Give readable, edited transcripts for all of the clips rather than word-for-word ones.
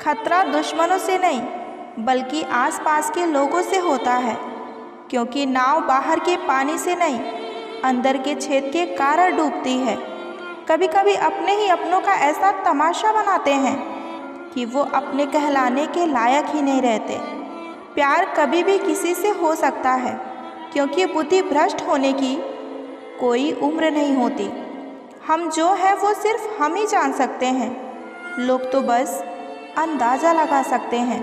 खतरा दुश्मनों से नहीं बल्कि आसपास के लोगों से होता है, क्योंकि नाव बाहर के पानी से नहीं अंदर के छेद के कारण डूबती है। कभी कभी अपने ही अपनों का ऐसा तमाशा बनाते हैं कि वो अपने कहलाने के लायक ही नहीं रहते। प्यार कभी भी किसी से हो सकता है, क्योंकि बुद्धि भ्रष्ट होने की कोई उम्र नहीं होती। हम जो है वो सिर्फ हम ही जान सकते हैं, लोग तो बस अंदाज़ा लगा सकते हैं।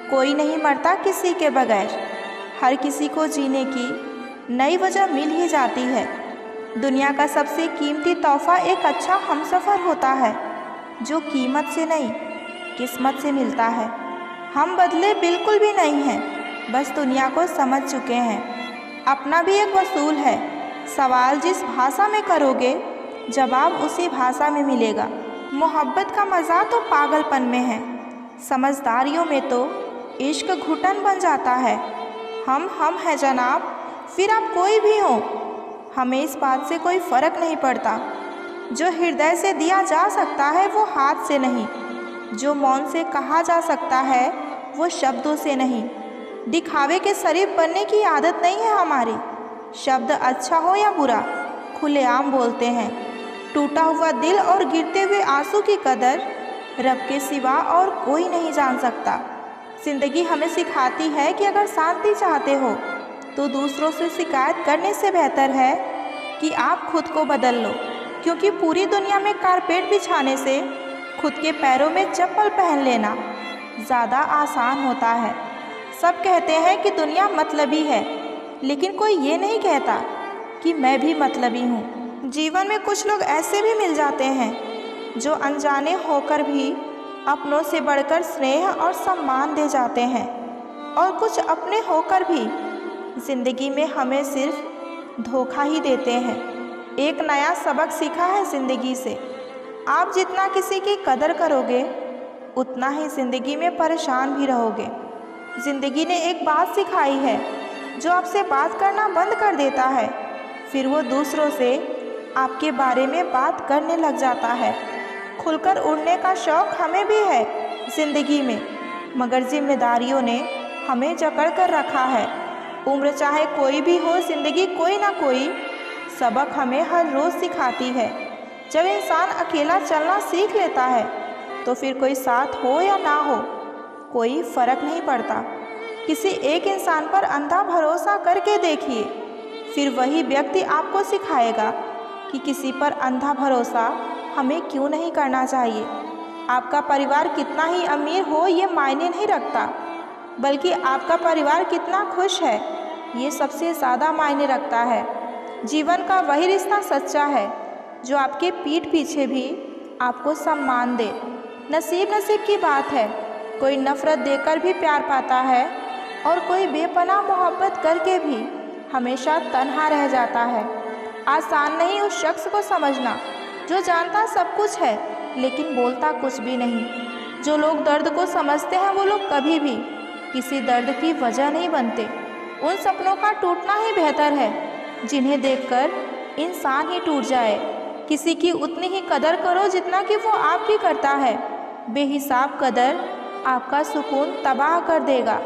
कोई नहीं मरता किसी के बगैर, हर किसी को जीने की नई वजह मिल ही जाती है। दुनिया का सबसे कीमती तोहफा एक अच्छा हमसफ़र होता है, जो कीमत से नहीं किस्मत से मिलता है। हम बदले बिल्कुल भी नहीं हैं, बस दुनिया को समझ चुके हैं। अपना भी एक वसूल है, सवाल जिस भाषा में करोगे जवाब उसी भाषा में मिलेगा। मोहब्बत का मज़ा तो पागलपन में है, समझदारियों में तो इश्क घुटन बन जाता है। हम हैं जनाब, फिर आप कोई भी हो, हमें इस बात से कोई फ़र्क नहीं पड़ता। जो हृदय से दिया जा सकता है वो हाथ से नहीं, जो मौन से कहा जा सकता है वो शब्दों से नहीं। दिखावे के शरीफ बनने की आदत नहीं है हमारी। शब्द अच्छा हो या बुरा खुलेआम बोलते हैं। टूटा हुआ दिल और गिरते हुए आंसू की कदर रब के सिवा और कोई नहीं जान सकता। ज़िंदगी हमें सिखाती है कि अगर शांति चाहते हो तो दूसरों से शिकायत करने से बेहतर है कि आप खुद को बदल लो, क्योंकि पूरी दुनिया में कारपेट बिछाने से खुद के पैरों में चप्पल पहन लेना ज़्यादा आसान होता है। सब कहते हैं कि दुनिया मतलबी है, लेकिन कोई ये नहीं कहता कि मैं भी मतलबी हूँ। जीवन में कुछ लोग ऐसे भी मिल जाते हैं जो अनजाने होकर भी अपनों से बढ़कर स्नेह और सम्मान दे जाते हैं, और कुछ अपने होकर भी ज़िंदगी में हमें सिर्फ धोखा ही देते हैं। एक नया सबक सीखा है ज़िंदगी से, आप जितना किसी की कदर करोगे उतना ही ज़िंदगी में परेशान भी रहोगे। ज़िंदगी ने एक बात सिखाई है, जो आपसे बात करना बंद कर देता है फिर वो दूसरों से आपके बारे में बात करने लग जाता है। खुलकर उड़ने का शौक़ हमें भी है ज़िंदगी में, मगर जिम्मेदारियों ने हमें जकड़ कर रखा है। उम्र चाहे कोई भी हो, ज़िंदगी कोई ना कोई सबक हमें हर रोज़ सिखाती है। जब इंसान अकेला चलना सीख लेता है तो फिर कोई साथ हो या ना हो कोई फ़र्क नहीं पड़ता। किसी एक इंसान पर अंधा भरोसा करके देखिए, फिर वही व्यक्ति आपको सिखाएगा कि किसी पर अंधा भरोसा हमें क्यों नहीं करना चाहिए। आपका परिवार कितना ही अमीर हो ये मायने नहीं रखता, बल्कि आपका परिवार कितना खुश है ये सबसे ज़्यादा मायने रखता है। जीवन का वही रिश्ता सच्चा है जो आपके पीठ पीछे भी आपको सम्मान दे। नसीब की बात है, कोई नफ़रत देकर भी प्यार पाता है और कोई बेपनाह मोहब्बत करके भी हमेशा तन्हा रह जाता है। आसान नहीं उस शख्स को समझना जो जानता सब कुछ है लेकिन बोलता कुछ भी नहीं। जो लोग दर्द को समझते हैं वो लोग कभी भी किसी दर्द की वजह नहीं बनते। उन सपनों का टूटना ही बेहतर है जिन्हें देखकर इंसान ही टूट जाए। किसी की उतनी ही कदर करो जितना कि वो आपकी करता है। बेहिसाब कदर आपका सुकून तबाह कर देगा।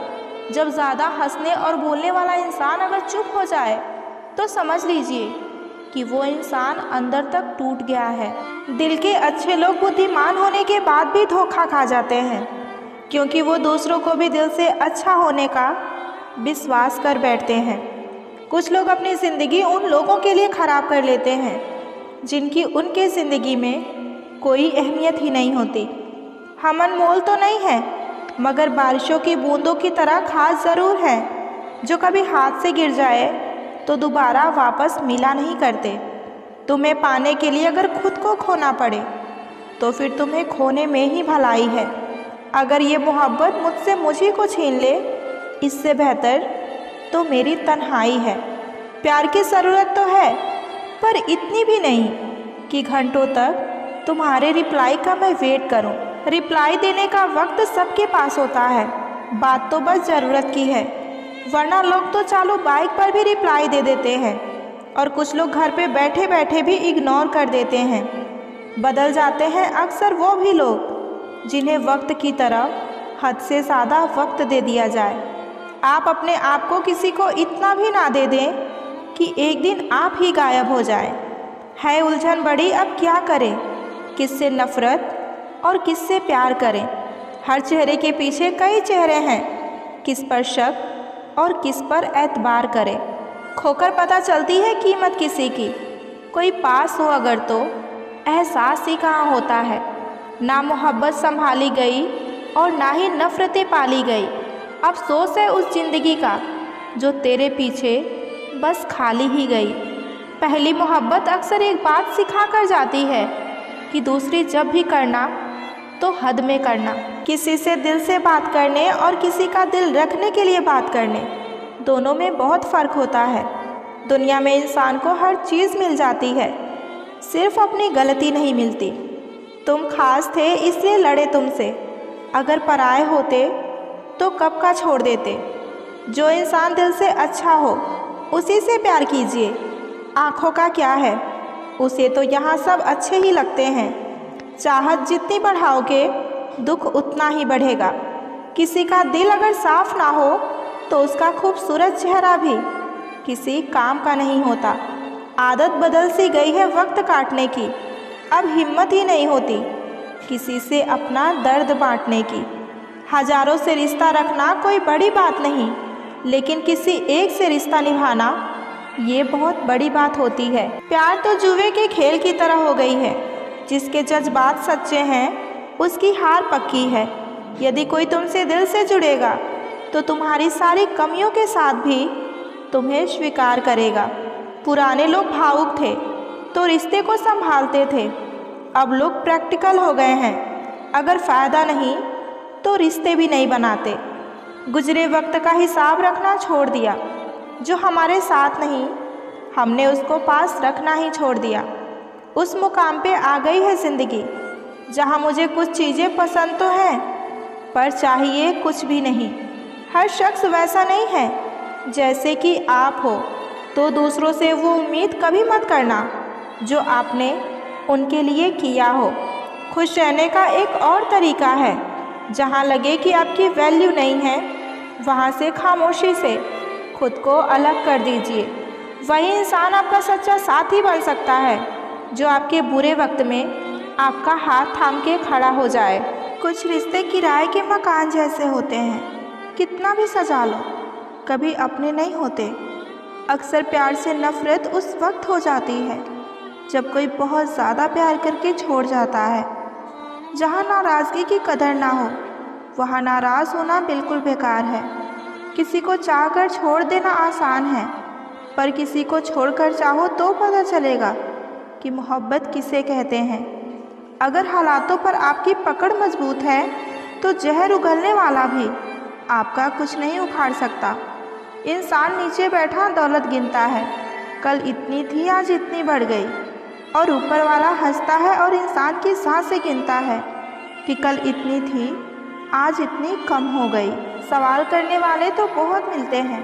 जब ज़्यादा हंसने और बोलने वाला इंसान अगर चुप हो जाए तो समझ लीजिए कि वो इंसान अंदर तक टूट गया है। दिल के अच्छे लोग बुद्धिमान होने के बाद भी धोखा खा जाते हैं, क्योंकि वो दूसरों को भी दिल से अच्छा होने का विश्वास कर बैठते हैं। कुछ लोग अपनी ज़िंदगी उन लोगों के लिए ख़राब कर लेते हैं जिनकी उनके ज़िंदगी में कोई अहमियत ही नहीं होती। हम अनमोल तो नहीं हैं, मगर बारिशों की बूंदों की तरह खास ज़रूर हैं, जो कभी हाथ से गिर जाए तो दोबारा वापस मिला नहीं करते। तुम्हें पाने के लिए अगर खुद को खोना पड़े तो फिर तुम्हें खोने में ही भलाई है। अगर ये मोहब्बत मुझसे मुझी को छीन ले, इससे बेहतर तो मेरी तन्हाई है। प्यार की ज़रूरत तो है, पर इतनी भी नहीं कि घंटों तक तुम्हारे रिप्लाई का मैं वेट करूं। रिप्लाई देने का वक्त सबके पास होता है, बात तो बस ज़रूरत की है। वरना लोग तो चालू बाइक पर भी रिप्लाई दे देते हैं, और कुछ लोग घर पे बैठे बैठे भी इग्नोर कर देते हैं। बदल जाते हैं अक्सर वो भी लोग जिन्हें वक्त की तरह हद से ज़्यादा वक्त दे दिया जाए। आप अपने आप को किसी को इतना भी ना दे दें कि एक दिन आप ही गायब हो जाए। है उलझन बड़ी, अब क्या करें, किससे नफ़रत और किससे प्यार करें। हर चेहरे के पीछे कई चेहरे हैं, किस पर शक और किस पर एतबार करें। खोकर पता चलती है कीमत किसी की, कोई पास हो अगर तो एहसास ही कहाँ होता है। ना मोहब्बत संभाली गई और ना ही नफ़रतें पाली गई। अफसोस है उस ज़िंदगी का जो तेरे पीछे बस खाली ही गई। पहली मोहब्बत अक्सर एक बात सिखा कर जाती है कि दूसरी जब भी करना तो हद में करना। किसी से दिल से बात करने और किसी का दिल रखने के लिए बात करने, दोनों में बहुत फ़र्क होता है। दुनिया में इंसान को हर चीज़ मिल जाती है, सिर्फ अपनी गलती नहीं मिलती। तुम खास थे इसलिए लड़े तुमसे, अगर पराए होते तो कब का छोड़ देते। जो इंसान दिल से अच्छा हो उसी से प्यार कीजिए। आँखों का क्या है, उसे तो यहाँ सब अच्छे ही लगते हैं। चाहत जितनी बढ़ाओगे दुख उतना ही बढ़ेगा। किसी का दिल अगर साफ ना हो तो उसका खूबसूरत चेहरा भी किसी काम का नहीं होता। आदत बदल सी गई है वक्त काटने की, अब हिम्मत ही नहीं होती किसी से अपना दर्द बांटने की। हजारों से रिश्ता रखना कोई बड़ी बात नहीं, लेकिन किसी एक से रिश्ता निभाना ये बहुत बड़ी बात होती है। प्यार तो जुए के खेल की तरह हो गई है, जिसके जज्बात सच्चे हैं उसकी हार पक्की है। यदि कोई तुमसे दिल से जुड़ेगा तो तुम्हारी सारी कमियों के साथ भी तुम्हें स्वीकार करेगा। पुराने लोग भावुक थे तो रिश्ते को संभालते थे, अब लोग प्रैक्टिकल हो गए हैं। अगर फ़ायदा नहीं तो रिश्ते भी नहीं बनाते। गुजरे वक्त का हिसाब रखना छोड़ दिया, जो हमारे साथ नहीं हमने उसको पास रखना ही छोड़ दिया। उस मुकाम पे आ गई है ज़िंदगी जहाँ मुझे कुछ चीज़ें पसंद तो हैं पर चाहिए कुछ भी नहीं। हर शख्स वैसा नहीं है जैसे कि आप हो, तो दूसरों से वो उम्मीद कभी मत करना जो आपने उनके लिए किया हो। खुश रहने का एक और तरीका है, जहाँ लगे कि आपकी वैल्यू नहीं है वहाँ से खामोशी से खुद को अलग कर दीजिए। वही इंसान आपका सच्चा साथी बन सकता है जो आपके बुरे वक्त में आपका हाथ थाम के खड़ा हो जाए। कुछ रिश्ते किराए के मकान जैसे होते हैं, कितना भी सजा लो कभी अपने नहीं होते। अक्सर प्यार से नफ़रत उस वक्त हो जाती है जब कोई बहुत ज़्यादा प्यार करके छोड़ जाता है। जहाँ नाराज़गी की कदर ना हो वहाँ नाराज़ होना बिल्कुल बेकार है। किसी को चाहकर छोड़ देना आसान है, पर किसी को छोड़कर चाहो तो पता चलेगा कि मोहब्बत किसे कहते हैं। अगर हालातों पर आपकी पकड़ मजबूत है तो जहर उगलने वाला भी आपका कुछ नहीं उखाड़ सकता। इंसान नीचे बैठा दौलत गिनता है, कल इतनी थी आज इतनी बढ़ गई, और ऊपर वाला हंसता है और इंसान की सांसें गिनता है कि कल इतनी थी आज इतनी कम हो गई। सवाल करने वाले तो बहुत मिलते हैं,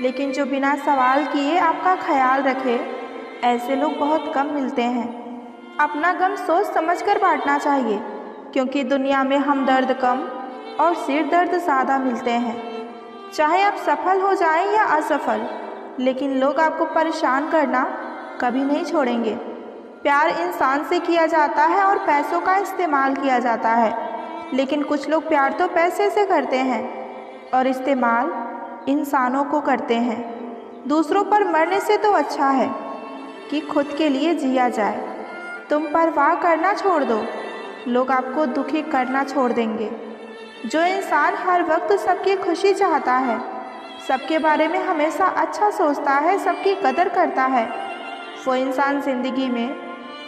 लेकिन जो बिना सवाल किए आपका ख्याल रखे ऐसे लोग बहुत कम मिलते हैं। अपना गम सोच समझकर बांटना चाहिए, क्योंकि दुनिया में हमदर्द कम और सिर दर्द ज़्यादा मिलते हैं। चाहे आप सफल हो जाएं या असफल, लेकिन लोग आपको परेशान करना कभी नहीं छोड़ेंगे। प्यार इंसान से किया जाता है और पैसों का इस्तेमाल किया जाता है, लेकिन कुछ लोग प्यार तो पैसे से करते हैं और इस्तेमाल इंसानों को करते हैं। दूसरों पर मरने से तो अच्छा है कि खुद के लिए जिया जाए। तुम परवाह करना छोड़ दो, लोग आपको दुखी करना छोड़ देंगे। जो इंसान हर वक्त सबकी खुशी चाहता है, सबके बारे में हमेशा अच्छा सोचता है, सबकी कदर करता है, वो इंसान ज़िंदगी में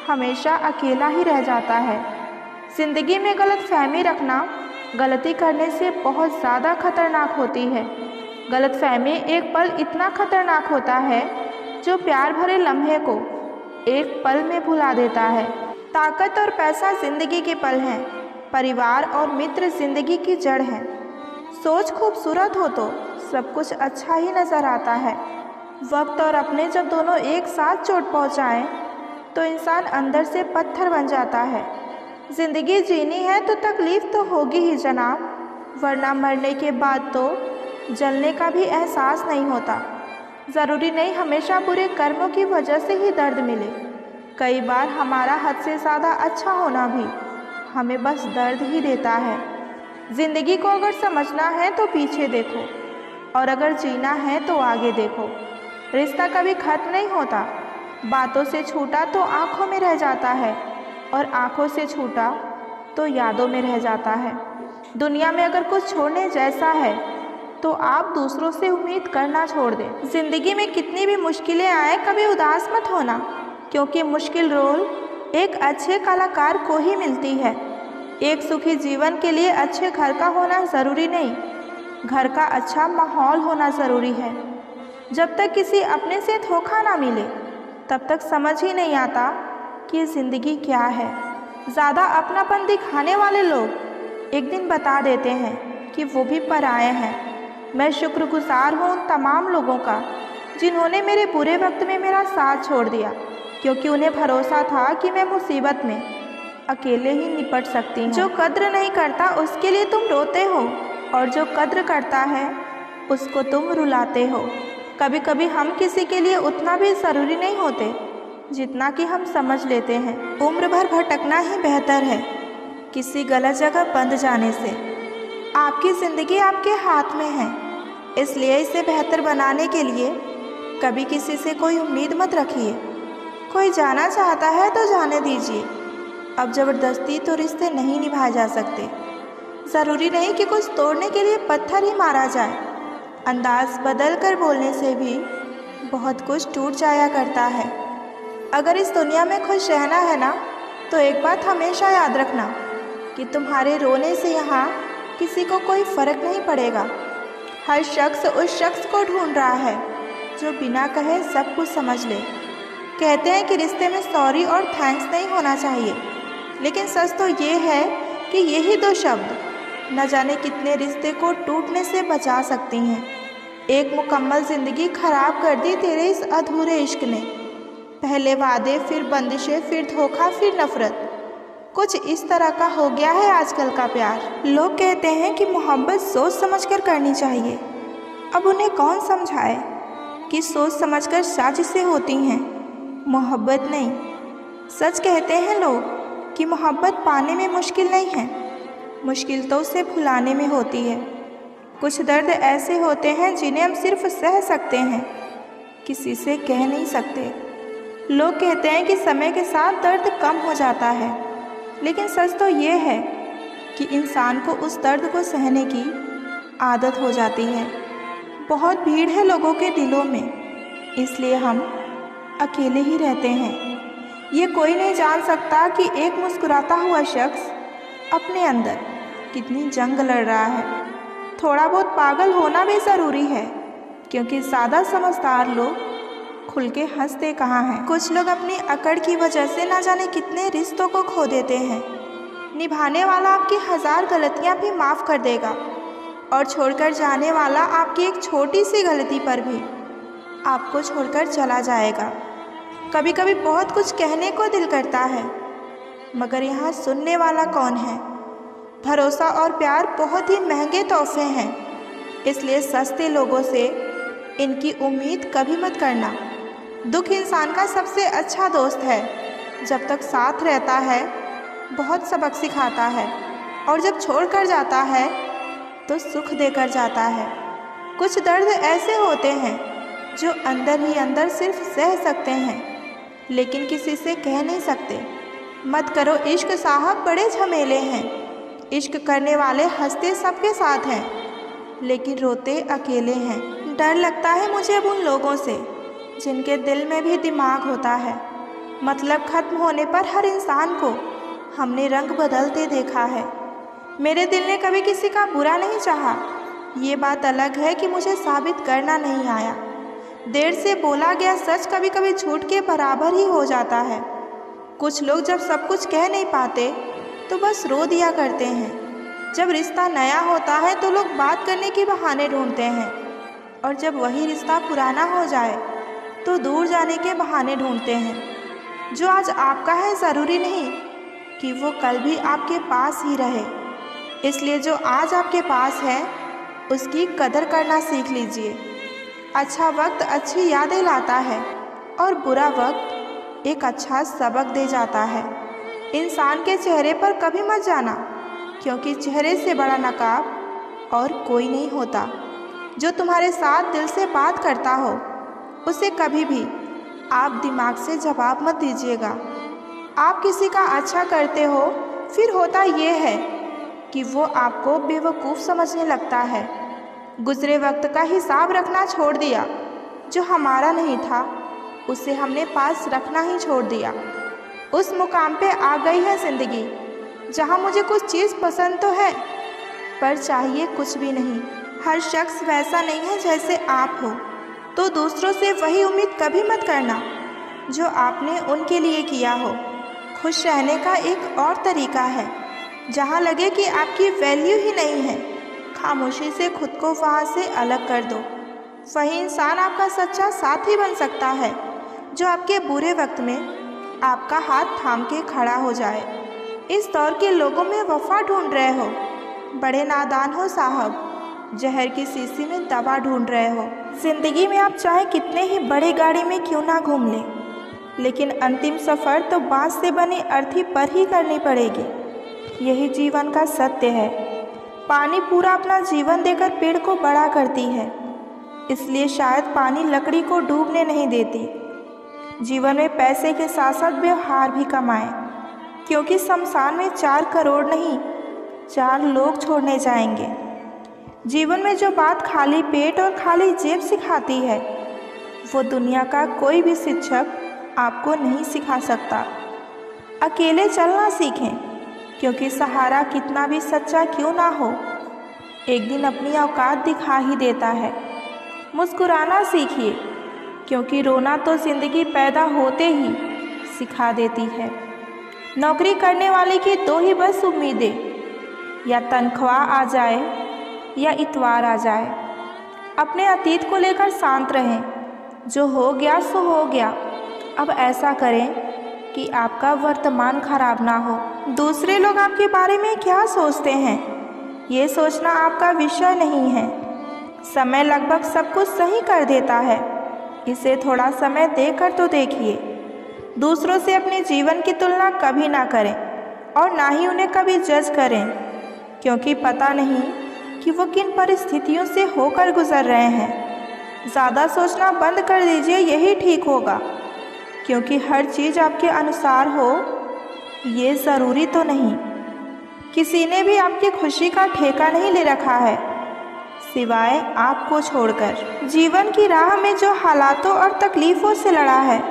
हमेशा अकेला ही रह जाता है। ज़िंदगी में गलतफहमी रखना गलती करने से बहुत ज़्यादा खतरनाक होती है। गलतफहमी एक पल इतना खतरनाक होता है जो प्यार भरे लम्हे को एक पल में भुला देता है। ताकत और पैसा ज़िंदगी के पल हैं, परिवार और मित्र ज़िंदगी की जड़ हैं। सोच खूबसूरत हो तो सब कुछ अच्छा ही नज़र आता है। वक्त और अपने जब दोनों एक साथ चोट पहुँचाएँ तो इंसान अंदर से पत्थर बन जाता है। ज़िंदगी जीनी है तो तकलीफ़ तो होगी ही जनाब, वरना मरने के बाद तो जलने का भी एहसास नहीं होता। ज़रूरी नहीं हमेशा बुरे कर्मों की वजह से ही दर्द मिले। कई बार हमारा हद से ज़्यादा अच्छा होना भी हमें बस दर्द ही देता है। ज़िंदगी को अगर समझना है तो पीछे देखो, और अगर जीना है तो आगे देखो। रिश्ता कभी खत्म नहीं होता। बातों से छूटा तो आँखों में रह जाता है, और आँखों से छूटा तो यादों में रह जाता है। दुनिया में अगर कुछ छोड़ने जैसा है तो आप दूसरों से उम्मीद करना छोड़ दें। ज़िंदगी में कितनी भी मुश्किलें आए कभी उदास मत होना, क्योंकि मुश्किल रोल एक अच्छे कलाकार को ही मिलती है। एक सुखी जीवन के लिए अच्छे घर का होना ज़रूरी नहीं, घर का अच्छा माहौल होना ज़रूरी है। जब तक किसी अपने से धोखा ना मिले तब तक समझ ही नहीं आता कि ज़िंदगी क्या है। ज़्यादा अपनापन दिखाने वाले लोग एक दिन बता देते हैं कि वो भी पराए हैं। मैं शुक्रगुजार हूँ उन तमाम लोगों का जिन्होंने मेरे बुरे वक्त में मेरा साथ छोड़ दिया, क्योंकि उन्हें भरोसा था कि मैं मुसीबत में अकेले ही निपट सकती हूँ। जो कद्र नहीं करता उसके लिए तुम रोते हो, और जो कद्र करता है उसको तुम रुलाते हो। कभी कभी हम किसी के लिए उतना भी ज़रूरी नहीं होते जितना कि हम समझ लेते हैं। उम्र भर भटकना ही बेहतर है किसी गलत जगह बंद जाने से। आपकी ज़िंदगी आपके हाथ में है, इसलिए इसे बेहतर बनाने के लिए कभी किसी से कोई उम्मीद मत रखिए। कोई जाना चाहता है तो जाने दीजिए। अब ज़बरदस्ती तो रिश्ते नहीं निभाए जा सकते। ज़रूरी नहीं कि कुछ तोड़ने के लिए पत्थर ही मारा जाए। अंदाज़ बदल कर बोलने से भी बहुत कुछ टूट जाया करता है। अगर इस दुनिया में खुश रहना है ना, तो एक बात हमेशा याद रखना कि तुम्हारे रोने से यहाँ किसी को कोई फ़र्क नहीं पड़ेगा। हर शख्स उस शख्स को ढूंढ रहा है जो बिना कहे सब कुछ समझ ले। कहते हैं कि रिश्ते में सॉरी और थैंक्स नहीं होना चाहिए, लेकिन सच तो ये है कि यही दो शब्द न जाने कितने रिश्ते को टूटने से बचा सकती हैं। एक मुकम्मल ज़िंदगी ख़राब कर दी तेरे इस अधूरे इश्क ने। पहले वादे, फिर बंदिशें, फिर धोखा, फिर नफ़रत। कुछ इस तरह का हो गया है आजकल का प्यार। लोग कहते हैं कि मोहब्बत सोच समझकर करनी चाहिए। अब उन्हें कौन समझाए कि सोच समझकर साजिशें होती हैं, मोहब्बत नहीं। सच कहते हैं लोग कि मोहब्बत पाने में मुश्किल नहीं है, मुश्किल तो उसे भुलाने में होती है। कुछ दर्द ऐसे होते हैं जिन्हें हम सिर्फ सह सकते हैं, किसी से कह नहीं सकते। लोग कहते हैं कि समय के साथ दर्द कम हो जाता है, लेकिन सच तो ये है कि इंसान को उस दर्द को सहने की आदत हो जाती है। बहुत भीड़ है लोगों के दिलों में, इसलिए हम अकेले ही रहते हैं। ये कोई नहीं जान सकता कि एक मुस्कुराता हुआ शख्स अपने अंदर कितनी जंग लड़ रहा है। थोड़ा बहुत पागल होना भी ज़रूरी है, क्योंकि ज़्यादा समझदार लोग खुल के हंसते कहाँ हैं। कुछ लोग अपनी अकड़ की वजह से ना जाने कितने रिश्तों को खो देते हैं। निभाने वाला आपकी 1000 गलतियाँ भी माफ़ कर देगा, और छोड़कर जाने वाला आपकी एक छोटी सी गलती पर भी आपको छोड़कर चला जाएगा। कभी कभी बहुत कुछ कहने को दिल करता है, मगर यहाँ सुनने वाला कौन है। भरोसा और प्यार बहुत ही महंगे तोहफे हैं, इसलिए सस्ते लोगों से इनकी उम्मीद कभी मत करना। दुख इंसान का सबसे अच्छा दोस्त है। जब तक साथ रहता है बहुत सबक सिखाता है, और जब छोड़ कर जाता है तो सुख देकर जाता है। कुछ दर्द ऐसे होते हैं जो अंदर ही अंदर सिर्फ सह सकते हैं, लेकिन किसी से कह नहीं सकते। मत करो इश्क साहब, बड़े झमेले हैं। इश्क करने वाले हंसते सबके साथ हैं, लेकिन रोते अकेले हैं। डर लगता है मुझे अब उन लोगों से जिनके दिल में भी दिमाग होता है। मतलब ख़त्म होने पर हर इंसान को हमने रंग बदलते देखा है। मेरे दिल ने कभी किसी का बुरा नहीं चाहा। ये बात अलग है कि मुझे साबित करना नहीं आया। देर से बोला गया सच कभी कभी झूठ के बराबर ही हो जाता है। कुछ लोग जब सब कुछ कह नहीं पाते तो बस रो दिया करते हैं। जब रिश्ता नया होता है तो लोग बात करने के बहाने ढूंढते हैं, और जब वही रिश्ता पुराना हो जाए तो दूर जाने के बहाने ढूंढते हैं। जो आज आपका है ज़रूरी नहीं कि वो कल भी आपके पास ही रहे। इसलिए जो आज आपके पास है उसकी कदर करना सीख लीजिए। अच्छा वक्त अच्छी यादें लाता है और बुरा वक्त एक अच्छा सबक दे जाता है। इंसान के चेहरे पर कभी मत जाना, क्योंकि चेहरे से बड़ा नकाब और कोई नहीं होता। जो तुम्हारे साथ दिल से बात करता हो उसे कभी भी आप दिमाग से जवाब मत दीजिएगा। आप किसी का अच्छा करते हो, फिर होता ये है कि वो आपको बेवकूफ़ समझने लगता है। गुजरे वक्त का हिसाब रखना छोड़ दिया। जो हमारा नहीं था उसे हमने पास रखना ही छोड़ दिया। उस मुकाम पे आ गई है ज़िंदगी जहाँ मुझे कुछ चीज़ पसंद तो है, पर चाहिए कुछ भी नहीं। हर शख्स वैसा नहीं है जैसे आप हो, तो दूसरों से वही उम्मीद कभी मत करना जो आपने उनके लिए किया हो। खुश रहने का एक और तरीका है, जहाँ लगे कि आपकी वैल्यू ही नहीं है, खामोशी से खुद को वहाँ से अलग कर दो। वही इंसान आपका सच्चा साथी बन सकता है जो आपके बुरे वक्त में आपका हाथ थाम के खड़ा हो जाए। इस दौर के लोगों में वफा ढूंढ रहे हो, बड़े नादान हो साहब, जहर की शीशी में दवा ढूंढ रहे हो। ज़िंदगी में आप चाहे कितने ही बड़ी गाड़ी में क्यों ना घूम लें, लेकिन अंतिम सफ़र तो बांस से बनी अर्थी पर ही करनी पड़ेगी। यही जीवन का सत्य है। पानी पूरा अपना जीवन देकर पेड़ को बड़ा करती है, इसलिए शायद पानी लकड़ी को डूबने नहीं देती। जीवन में पैसे के साथ साथ व्यवहार भी कमाएं, क्योंकि शमशान में 4 करोड़ नहीं 4 लोग छोड़ने जाएंगे। जीवन में जो बात खाली पेट और खाली जेब सिखाती है, वो दुनिया का कोई भी शिक्षक आपको नहीं सिखा सकता। अकेले चलना सीखें, क्योंकि सहारा कितना भी सच्चा क्यों ना हो, एक दिन अपनी औकात दिखा ही देता है। मुस्कुराना सीखिए, क्योंकि रोना तो ज़िंदगी पैदा होते ही सिखा देती है। नौकरी करने वाले की 2 ही बस उम्मीदें, या तनख्वाह आ जाए या इतवार आ जाए। अपने अतीत को लेकर शांत रहें, जो हो गया सो हो गया। अब ऐसा करें कि आपका वर्तमान खराब ना हो। दूसरे लोग आपके बारे में क्या सोचते हैं, ये सोचना आपका विषय नहीं है। समय लगभग सब कुछ सही कर देता है, इसे थोड़ा समय देकर तो देखिए। दूसरों से अपने जीवन की तुलना कभी ना करें और ना ही उन्हें कभी जज करें, क्योंकि पता नहीं कि वो किन परिस्थितियों से होकर गुजर रहे हैं। ज़्यादा सोचना बंद कर दीजिए, यही ठीक होगा, क्योंकि हर चीज़ आपके अनुसार हो ये ज़रूरी तो नहीं। किसी ने भी आपकी खुशी का ठेका नहीं ले रखा है, सिवाय आपको छोड़कर। जीवन की राह में जो हालातों और तकलीफ़ों से लड़ा है,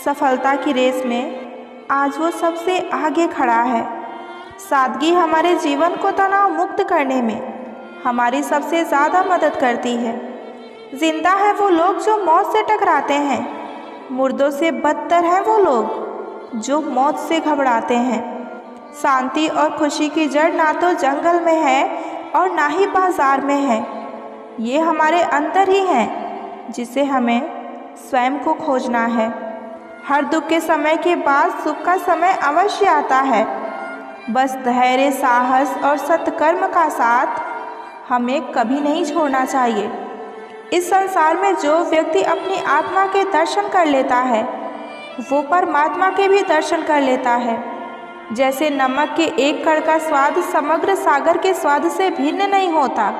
सफलता की रेस में आज वो सबसे आगे खड़ा है। सादगी हमारे जीवन को तनाव मुक्त करने में हमारी सबसे ज़्यादा मदद करती है। जिंदा है वो लोग जो मौत से टकराते हैं, मुर्दों से बदतर हैं वो लोग जो मौत से घबराते हैं। शांति और खुशी की जड़ ना तो जंगल में है और ना ही बाजार में है, ये हमारे अंदर ही है, जिसे हमें स्वयं को खोजना है। हर दुख के समय के बाद सुख का समय अवश्य आता है। बस धैर्य, साहस और सत्कर्म का साथ हमें कभी नहीं छोड़ना चाहिए। इस संसार में जो व्यक्ति अपनी आत्मा के दर्शन कर लेता है, वो परमात्मा के भी दर्शन कर लेता है। जैसे नमक के एक कण का स्वाद समग्र सागर के स्वाद से भिन्न नहीं होता,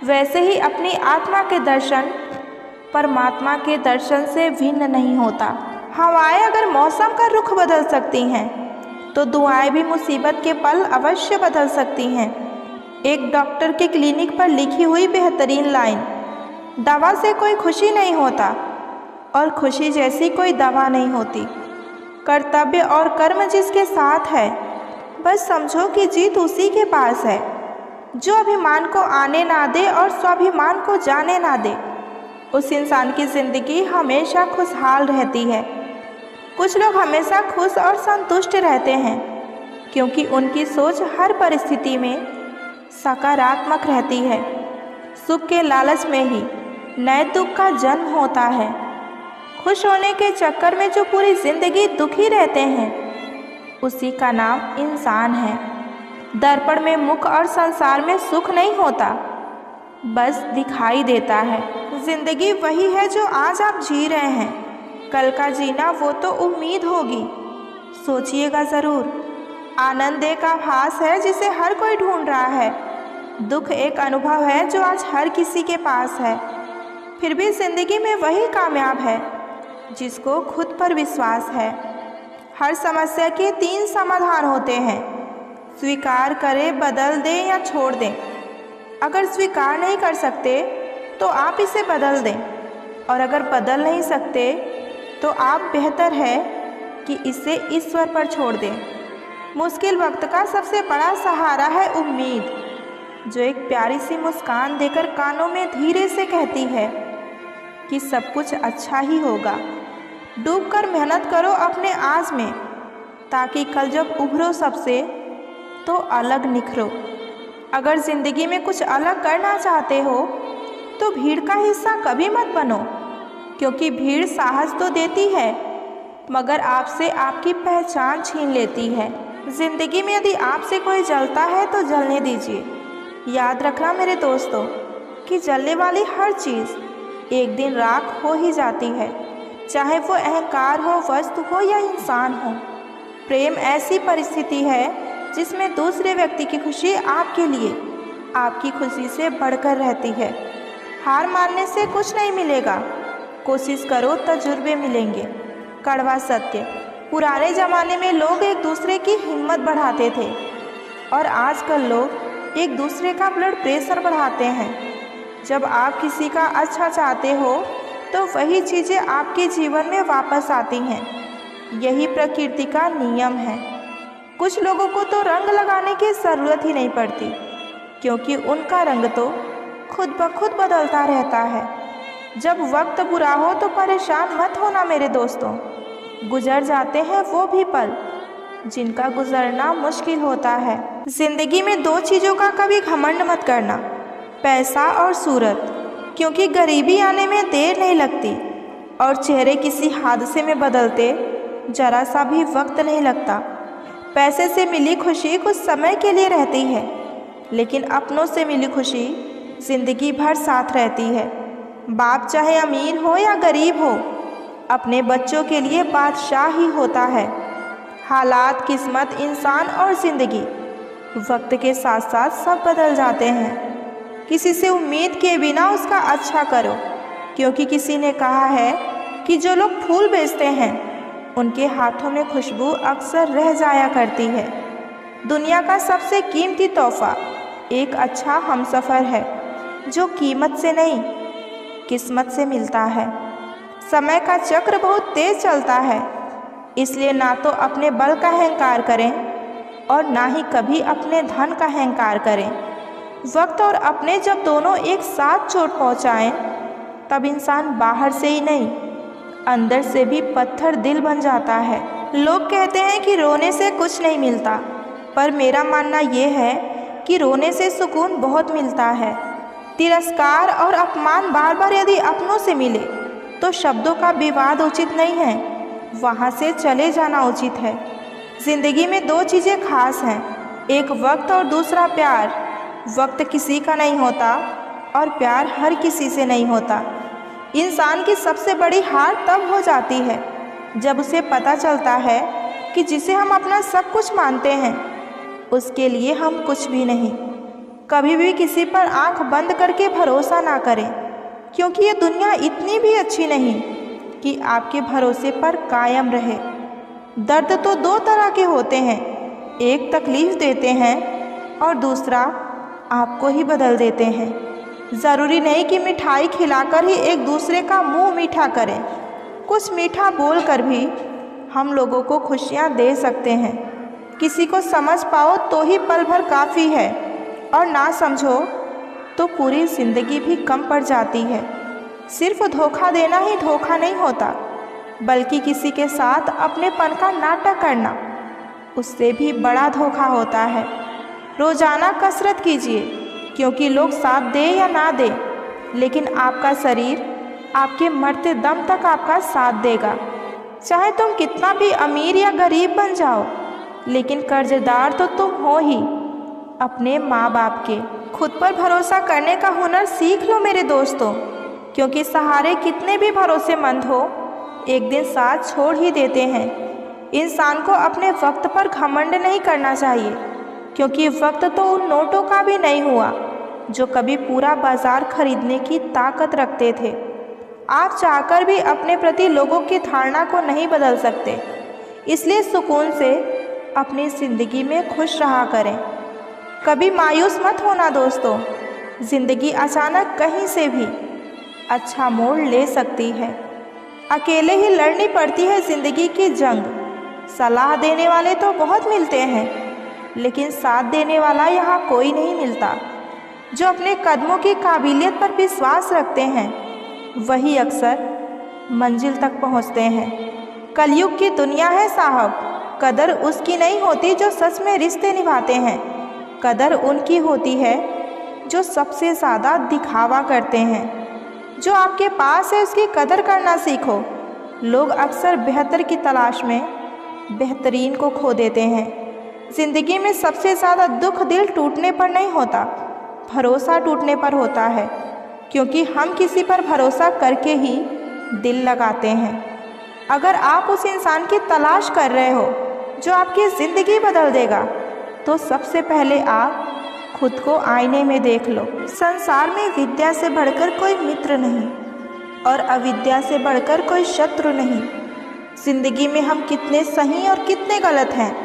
वैसे ही अपनी आत्मा के दर्शन परमात्मा के दर्शन से भिन्न नहीं होता। हवाएं अगर मौसम का रुख बदल सकती हैं, तो दुआएं भी मुसीबत के पल अवश्य बदल सकती हैं। एक डॉक्टर के क्लिनिक पर लिखी हुई बेहतरीन लाइन, दवा से कोई खुशी नहीं होता और खुशी जैसी कोई दवा नहीं होती। कर्तव्य और कर्म जिसके साथ है, बस समझो कि जीत उसी के पास है। जो अभिमान को आने ना दे और स्वाभिमान को जाने ना दे, उस इंसान की ज़िंदगी हमेशा खुशहाल रहती है। कुछ लोग हमेशा खुश और संतुष्ट रहते हैं, क्योंकि उनकी सोच हर परिस्थिति में सकारात्मक रहती है। सुख के लालच में ही नए दुख का जन्म होता है। खुश होने के चक्कर में जो पूरी ज़िंदगी दुखी रहते हैं, उसी का नाम इंसान है। दर्पण में मुख और संसार में सुख नहीं होता, बस दिखाई देता है। जिंदगी वही है जो आज आप जी रहे हैं, कल का जीना वो तो उम्मीद होगी। सोचिएगा ज़रूर। आनंद एक आभास है जिसे हर कोई ढूंढ रहा है। दुख एक अनुभव है जो आज हर किसी के पास है। फिर भी जिंदगी में वही कामयाब है जिसको खुद पर विश्वास है। हर समस्या के 3 समाधान होते हैं, स्वीकार करें, बदल दें या छोड़ दें। अगर स्वीकार नहीं कर सकते तो आप इसे बदल दें, और अगर बदल नहीं सकते तो आप बेहतर है कि इसे ईश्वर पर छोड़ दें। मुश्किल वक्त का सबसे बड़ा सहारा है उम्मीद, जो एक प्यारी सी मुस्कान देकर कानों में धीरे से कहती है कि सब कुछ अच्छा ही होगा। डूबकर मेहनत करो अपने आज में, ताकि कल जब उभरो सबसे तो अलग निखरो। अगर ज़िंदगी में कुछ अलग करना चाहते हो तो भीड़ का हिस्सा कभी मत बनो, क्योंकि भीड़ साहस तो देती है मगर आपसे आपकी पहचान छीन लेती है। ज़िंदगी में यदि आपसे कोई जलता है तो जलने दीजिए। याद रखना मेरे दोस्तों कि जलने वाली हर चीज़ एक दिन राख हो ही जाती है, चाहे वो अहंकार हो, वस्तु हो या इंसान हो। प्रेम ऐसी परिस्थिति है जिसमें दूसरे व्यक्ति की खुशी आपके लिए आपकी खुशी से बढ़कर रहती है। हार मानने से कुछ नहीं मिलेगा, कोशिश करो तजुर्बे मिलेंगे। कड़वा सत्य, पुराने ज़माने में लोग एक दूसरे की हिम्मत बढ़ाते थे और आजकल लोग एक दूसरे का ब्लड प्रेशर बढ़ाते हैं। जब आप किसी का अच्छा चाहते हो तो वही चीज़ें आपके जीवन में वापस आती हैं। यही प्रकृति का नियम है। कुछ लोगों को तो रंग लगाने की ज़रूरत ही नहीं पड़ती, क्योंकि उनका रंग तो खुद ब खुद बदलता रहता है। जब वक्त बुरा हो तो परेशान मत होना मेरे दोस्तों, गुजर जाते हैं वो भी पल जिनका गुजरना मुश्किल होता है। ज़िंदगी में 2 चीज़ों का कभी घमंड मत करना, पैसा और सूरत, क्योंकि गरीबी आने में देर नहीं लगती और चेहरे किसी हादसे में बदलते जरा सा भी वक्त नहीं लगता। पैसे से मिली खुशी कुछ समय के लिए रहती है, लेकिन अपनों से मिली खुशी ज़िंदगी भर साथ रहती है। बाप चाहे अमीर हो या गरीब हो, अपने बच्चों के लिए बादशाह ही होता है। हालात, किस्मत, इंसान और ज़िंदगी वक्त के साथ साथ सब बदल जाते हैं। किसी से उम्मीद किए बिना उसका अच्छा करो, क्योंकि किसी ने कहा है कि जो लोग फूल बेचते हैं उनके हाथों में खुशबू अक्सर रह जाया करती है। दुनिया का सबसे कीमती तोहफा एक अच्छा हमसफ़र है, जो कीमत से नहीं किस्मत से मिलता है। समय का चक्र बहुत तेज चलता है, इसलिए ना तो अपने बल का अहंकार करें और ना ही कभी अपने धन का अहंकार करें। वक्त और अपने जब दोनों एक साथ चोट पहुंचाएं, तब इंसान बाहर से ही नहीं अंदर से भी पत्थर दिल बन जाता है। लोग कहते हैं कि रोने से कुछ नहीं मिलता, पर मेरा मानना ये है कि रोने से सुकून बहुत मिलता है। तिरस्कार और अपमान बार बार यदि अपनों से मिले तो शब्दों का विवाद उचित नहीं है, वहाँ से चले जाना उचित है। ज़िंदगी में 2 चीज़ें खास हैं, एक वक्त और दूसरा प्यार। वक्त किसी का नहीं होता और प्यार हर किसी से नहीं होता। इंसान की सबसे बड़ी हार तब हो जाती है जब उसे पता चलता है कि जिसे हम अपना सब कुछ मानते हैं उसके लिए हम कुछ भी नहीं। कभी भी किसी पर आंख बंद करके भरोसा ना करें, क्योंकि ये दुनिया इतनी भी अच्छी नहीं कि आपके भरोसे पर कायम रहे। दर्द तो 2 तरह के होते हैं, एक तकलीफ़ देते हैं और दूसरा आपको ही बदल देते हैं। ज़रूरी नहीं कि मिठाई खिलाकर ही एक दूसरे का मुंह मीठा करें। कुछ मीठा बोलकर भी हम लोगों को खुशियाँ दे सकते हैं। किसी को समझ पाओ तो ही पल भर काफ़ी है, और ना समझो तो पूरी ज़िंदगी भी कम पड़ जाती है। सिर्फ धोखा देना ही धोखा नहीं होता, बल्कि किसी के साथ अपनेपन का नाटक करना उससे भी बड़ा धोखा होता है। रोज़ाना कसरत कीजिए, क्योंकि लोग साथ दे या ना दे, लेकिन आपका शरीर आपके मरते दम तक आपका साथ देगा। चाहे तुम कितना भी अमीर या गरीब बन जाओ, लेकिन कर्जदार तो तुम हो ही अपने माँ बाप के। खुद पर भरोसा करने का हुनर सीख लो मेरे दोस्तों, क्योंकि सहारे कितने भी भरोसेमंद हो एक दिन साथ छोड़ ही देते हैं। इंसान को अपने वक्त पर घमंड नहीं करना चाहिए, क्योंकि वक्त तो उन नोटों का भी नहीं हुआ जो कभी पूरा बाजार खरीदने की ताकत रखते थे। आप चाहकर भी अपने प्रति लोगों की धारणा को नहीं बदल सकते, इसलिए सुकून से अपनी ज़िंदगी में खुश रहा करें। कभी मायूस मत होना दोस्तों, ज़िंदगी अचानक कहीं से भी अच्छा मोड़ ले सकती है। अकेले ही लड़नी पड़ती है ज़िंदगी की जंग। सलाह देने वाले तो बहुत मिलते हैं, लेकिन साथ देने वाला यहाँ कोई नहीं मिलता। जो अपने कदमों की काबिलियत पर विश्वास रखते हैं वही अक्सर मंजिल तक पहुँचते हैं। कलयुग की दुनिया है साहब, कदर उसकी नहीं होती जो सच में रिश्ते निभाते हैं। कदर उनकी होती है जो सबसे ज़्यादा दिखावा करते हैं। जो आपके पास है उसकी कदर करना सीखो। लोग अक्सर बेहतर की तलाश में बेहतरीन को खो देते हैं। ज़िंदगी में सबसे ज़्यादा दुख दिल टूटने पर नहीं होता, भरोसा टूटने पर होता है, क्योंकि हम किसी पर भरोसा करके ही दिल लगाते हैं। अगर आप उस इंसान की तलाश कर रहे हो जो आपकी ज़िंदगी बदल देगा, तो सबसे पहले आप खुद को आईने में देख लो। संसार में विद्या से बढ़कर कोई मित्र नहीं और अविद्या से बढ़कर कोई शत्रु नहीं। ज़िंदगी में हम कितने सही और कितने गलत हैं,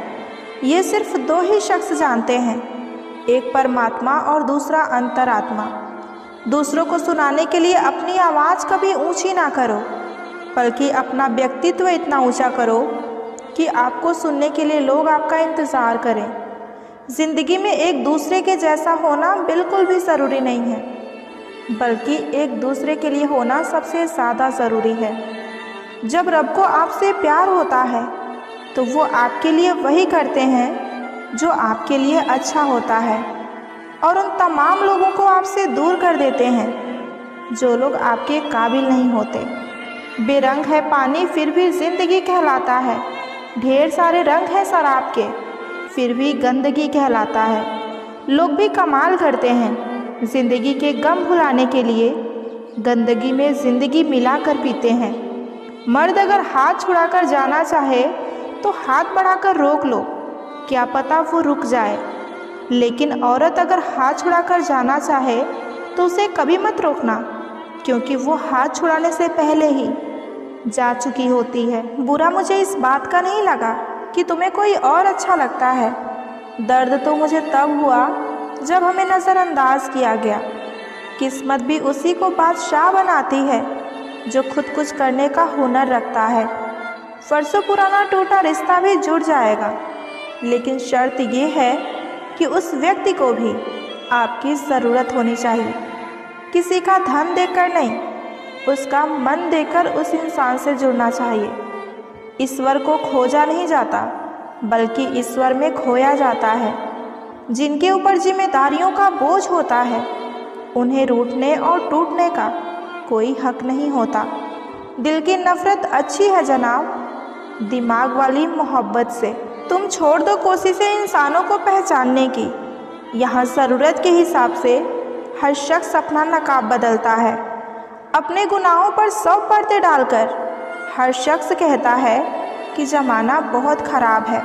ये सिर्फ दो ही शख्स जानते हैं, एक परमात्मा और दूसरा अंतरात्मा। दूसरों को सुनाने के लिए अपनी आवाज़ कभी ऊंची ना करो, बल्कि अपना व्यक्तित्व इतना ऊंचा करो कि आपको सुनने के लिए लोग आपका इंतज़ार करें। ज़िंदगी में एक दूसरे के जैसा होना बिल्कुल भी ज़रूरी नहीं है, बल्कि एक दूसरे के लिए होना सबसे ज़्यादा ज़रूरी है। जब रब को आपसे प्यार होता है तो वो आपके लिए वही करते हैं जो आपके लिए अच्छा होता है, और उन तमाम लोगों को आपसे दूर कर देते हैं जो लोग आपके काबिल नहीं होते। बेरंग है पानी फिर भी ज़िंदगी कहलाता है, ढेर सारे रंग हैं शराब के फिर भी गंदगी कहलाता है। लोग भी कमाल करते हैं, ज़िंदगी के गम भुलाने के लिए गंदगी में ज़िंदगी मिलाकर पीते हैं। मर्द अगर हाथ छुड़ाकर जाना चाहे तो हाथ बढ़ाकर रोक लो, क्या पता वो रुक जाए। लेकिन औरत अगर हाथ छुड़ाकर जाना चाहे तो उसे कभी मत रोकना, क्योंकि वो हाथ छुड़ाने से पहले ही जा चुकी होती है। बुरा मुझे इस बात का नहीं लगा कि तुम्हें कोई और अच्छा लगता है। दर्द तो मुझे तब हुआ जब हमें नज़रअंदाज किया गया। किस्मत भी उसी को बादशाह बनाती है जो खुद कुछ करने का हुनर रखता है। वर्षों पुराना टूटा रिश्ता भी जुड़ जाएगा, लेकिन शर्त ये है कि उस व्यक्ति को भी आपकी ज़रूरत होनी चाहिए। किसी का धन देकर नहीं, उसका मन देकर उस इंसान से जुड़ना चाहिए। ईश्वर को खोजा नहीं जाता, बल्कि ईश्वर में खोया जाता है। जिनके ऊपर जिम्मेदारियों का बोझ होता है उन्हें रूठने और टूटने का कोई हक नहीं होता। दिल की नफ़रत अच्छी है जनाब, दिमाग वाली मोहब्बत से। तुम छोड़ दो कोशिशें इंसानों को पहचानने की। यहाँ ज़रूरत के हिसाब से हर शख्स अपना नकाब बदलता है। अपने गुनाहों पर 100 पर्दे डालकर हर शख्स कहता है कि ज़माना बहुत ख़राब है।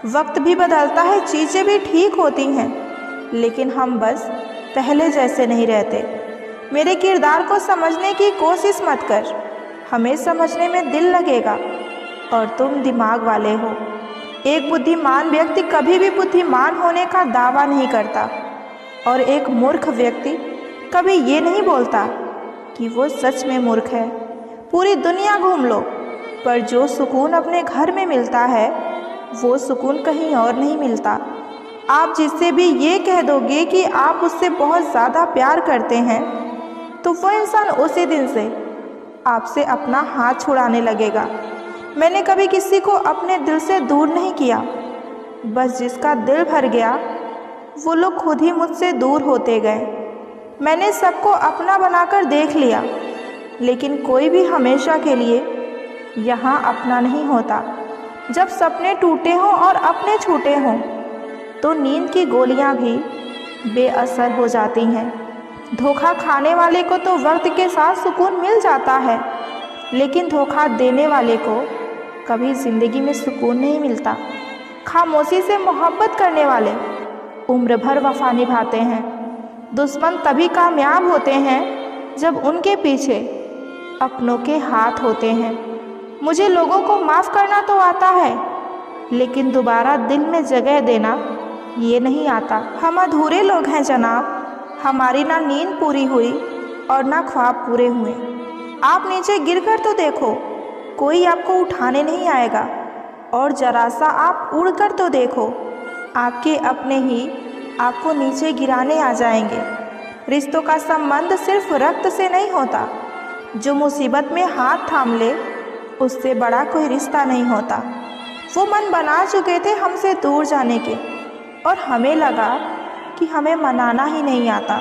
वक्त भी बदलता है, चीज़ें भी ठीक होती हैं, लेकिन हम बस पहले जैसे नहीं रहते। मेरे किरदार को समझने की कोशिश मत कर, हमें समझने में दिल लगेगा और तुम दिमाग वाले हो। एक बुद्धिमान व्यक्ति कभी भी बुद्धिमान होने का दावा नहीं करता, और एक मूर्ख व्यक्ति कभी ये नहीं बोलता कि वो सच में मूर्ख है। पूरी दुनिया घूम लो, पर जो सुकून अपने घर में मिलता है वो सुकून कहीं और नहीं मिलता। आप जिससे भी ये कह दोगे कि आप उससे बहुत ज़्यादा प्यार करते हैं, तो वो इंसान उसी दिन से आपसे अपना हाथ छुड़ाने लगेगा। मैंने कभी किसी को अपने दिल से दूर नहीं किया, बस जिसका दिल भर गया वो लोग खुद ही मुझसे दूर होते गए। मैंने सबको अपना बनाकर देख लिया, लेकिन कोई भी हमेशा के लिए यहाँ अपना नहीं होता। जब सपने टूटे हों और अपने छूटे हों तो नींद की गोलियां भी बेअसर हो जाती हैं। धोखा खाने वाले को तो वक्त के साथ सुकून मिल जाता है, लेकिन धोखा देने वाले को कभी ज़िंदगी में सुकून नहीं मिलता। खामोशी से मोहब्बत करने वाले उम्र भर वफा निभाते हैं। दुश्मन तभी कामयाब होते हैं जब उनके पीछे अपनों के हाथ होते हैं। मुझे लोगों को माफ़ करना तो आता है, लेकिन दोबारा दिल में जगह देना ये नहीं आता। हम अधूरे लोग हैं जनाब, हमारी ना नींद पूरी हुई और ना ख्वाब पूरे हुए। आप नीचे गिरकर तो देखो, कोई आपको उठाने नहीं आएगा, और जरा सा आप उड़कर तो देखो, आपके अपने ही आपको नीचे गिराने आ जाएंगे। रिश्तों का संबंध सिर्फ रक्त से नहीं होता, जो मुसीबत में हाथ थाम ले उससे बड़ा कोई रिश्ता नहीं होता। वो मन बना चुके थे हमसे दूर जाने के, और हमें लगा कि हमें मनाना ही नहीं आता।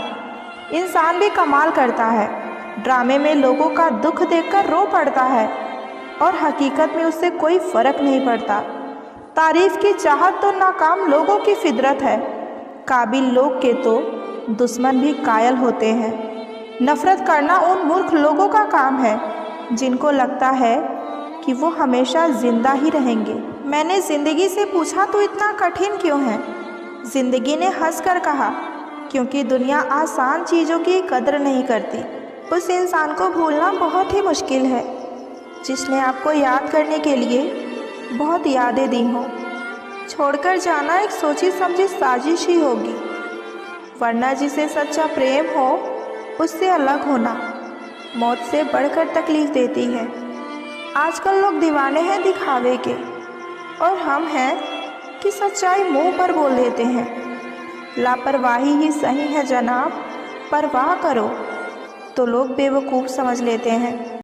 इंसान भी कमाल करता है, ड्रामे में लोगों का दुख देखकर रो पड़ता है और हकीकत में उससे कोई फ़र्क नहीं पड़ता। तारीफ़ की चाहत तो नाकाम लोगों की फितरत है, काबिल लोग के तो दुश्मन भी कायल होते हैं। नफ़रत करना उन मूर्ख लोगों का काम है जिनको लगता है कि वो हमेशा ज़िंदा ही रहेंगे। मैंने ज़िंदगी से पूछा तो इतना कठिन क्यों है? ज़िंदगी ने हंसकर कहा, क्योंकि दुनिया आसान चीज़ों की कदर नहीं करती। उस इंसान को भूलना बहुत ही मुश्किल है जिसने आपको याद करने के लिए बहुत यादें दी हों। छोड़कर जाना एक सोची समझी साजिश ही होगी, वरना जिसे सच्चा प्रेम हो उससे अलग होना मौत से बढ़कर तकलीफ़ देती है। आजकल लोग दीवाने हैं दिखावे के, और हम हैं कि सच्चाई मुंह पर बोल देते हैं। लापरवाही ही सही है जनाब, परवाह करो तो लोग बेवकूफ़ समझ लेते हैं।